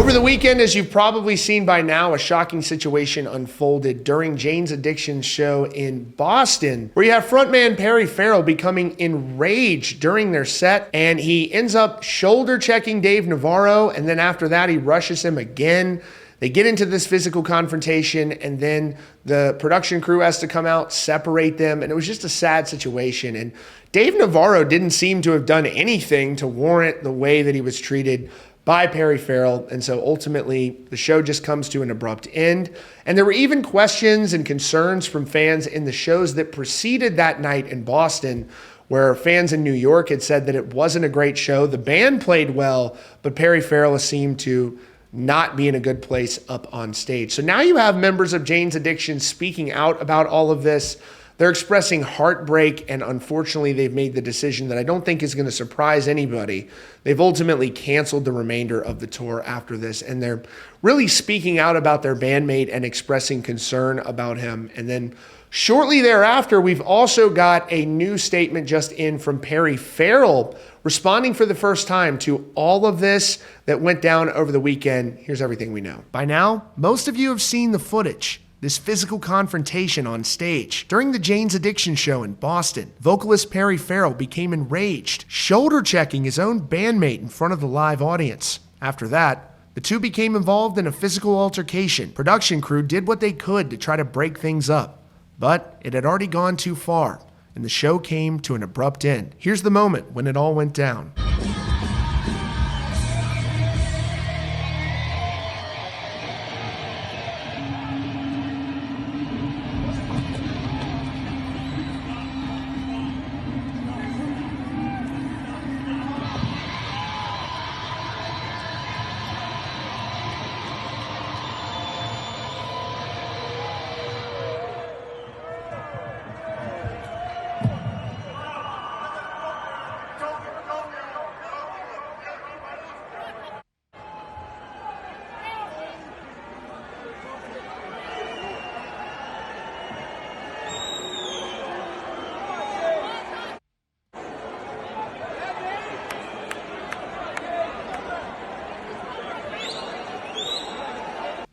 Over the weekend, as you've probably seen by now, a shocking situation unfolded during Jane's Addiction show in Boston, where you have frontman Perry Farrell becoming enraged during their set, and he ends up shoulder checking Dave Navarro, and then after that, he rushes him again. They get into this physical confrontation, and then the production crew has to come out, separate them, and it was just a sad situation. And Dave Navarro didn't seem to have done anything to warrant the way that he was treated by Perry Farrell, and so ultimately the show just comes to an abrupt end. And there were even questions and concerns from fans in the shows that preceded that night in Boston, where fans in New York had said that it wasn't a great show. The band played well, but Perry Farrell seemed to not be in a good place up on stage. So now you have members of Jane's Addiction speaking out about all of this. They're expressing heartbreak, and unfortunately, they've made the decision that I don't think is going to surprise anybody. They've ultimately canceled the remainder of the tour after this, and they're really speaking out about their bandmate and expressing concern about him. And then shortly thereafter, we've also got a new statement just in from Perry Farrell, responding for the first time to all of this that went down over the weekend. Here's everything we know. By now, most of you have seen the footage. This physical confrontation on stage. During the Jane's Addiction show in Boston, vocalist Perry Farrell became enraged, shoulder checking his own bandmate in front of the live audience. After that, the two became involved in a physical altercation. Production crew did what they could to try to break things up, but it had already gone too far, and the show came to an abrupt end. Here's the moment when it all went down.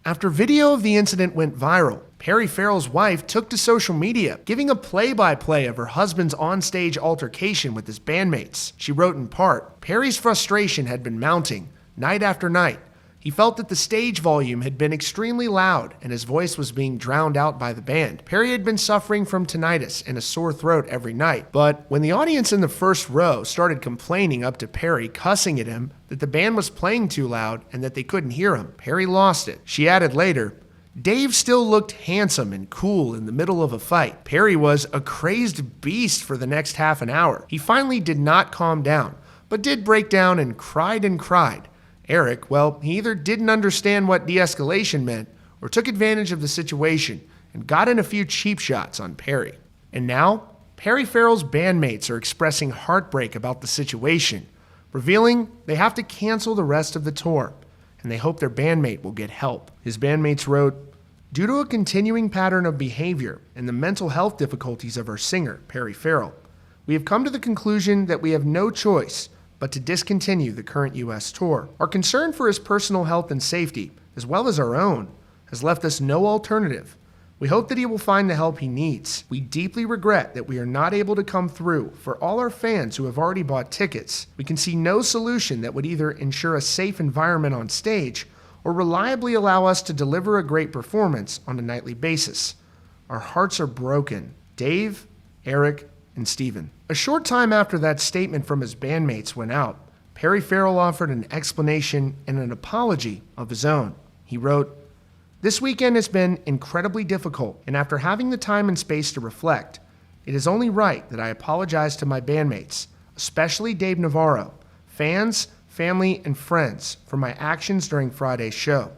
After video of the incident went viral, Perry Farrell's wife took to social media, giving a play-by-play of her husband's onstage altercation with his bandmates. She wrote in part, "Perry's frustration had been mounting, night after night. He felt that the stage volume had been extremely loud and his voice was being drowned out by the band. Perry had been suffering from tinnitus and a sore throat every night. But when the audience in the first row started complaining up to Perry, cussing at him, that the band was playing too loud and that they couldn't hear him, Perry lost it." She added later, "Dave still looked handsome and cool in the middle of a fight. Perry was a crazed beast for the next half an hour. He finally did not calm down, but did break down and cried and cried. Eric, well, he either didn't understand what de-escalation meant or took advantage of the situation and got in a few cheap shots on Perry." And now, Perry Farrell's bandmates are expressing heartbreak about the situation, revealing they have to cancel the rest of the tour, and they hope their bandmate will get help. His bandmates wrote, "Due to a continuing pattern of behavior and the mental health difficulties of our singer, Perry Farrell, we have come to the conclusion that we have no choice but to discontinue the current U.S. tour. Our concern for his personal health and safety, as well as our own, has left us no alternative. We hope that he will find the help he needs. We deeply regret that we are not able to come through for all our fans who have already bought tickets. We can see no solution that would either ensure a safe environment on stage or reliably allow us to deliver a great performance on a nightly basis. Our hearts are broken. Dave, Eric, and Steven." A short time after that statement from his bandmates went out, Perry Farrell offered an explanation and an apology of his own. He wrote, "This weekend has been incredibly difficult, and after having the time and space to reflect, it is only right that I apologize to my bandmates, especially Dave Navarro, fans, family, and friends for my actions during Friday's show.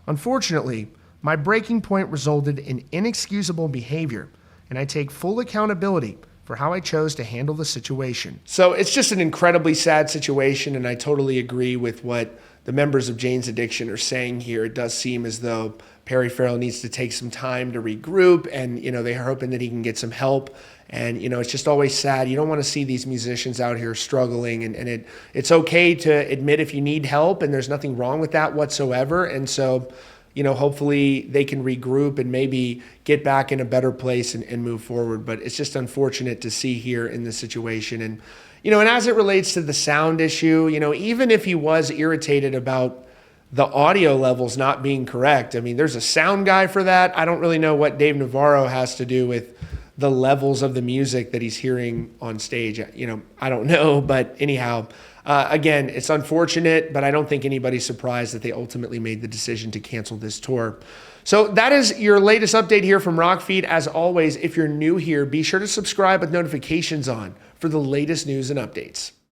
Unfortunately, my breaking point resulted in inexcusable behavior, and I take full accountability for how I chose to handle the situation." So it's just an incredibly sad situation, and I totally agree with what the members of Jane's Addiction are saying here, it does seem as though Perry Farrell needs to take some time to regroup, and they're hoping that he can get some help. And it's just always sad. You don't want to see these musicians out here struggling, and it's okay to admit if you need help, and there's nothing wrong with that whatsoever. And so hopefully they can regroup and maybe get back in a better place and move forward. But it's just unfortunate to see here in this situation. And and as it relates to the sound issue, even if he was irritated about the audio levels not being correct, I mean, there's a sound guy for that. I don't really know what Dave Navarro has to do with the levels of the music that he's hearing on stage. I don't know, but anyhow, again, it's unfortunate, but I don't think anybody's surprised that they ultimately made the decision to cancel this tour. So that is your latest update here from Rockfeed. As always, if you're new here, be sure to subscribe with notifications on for the latest news and updates.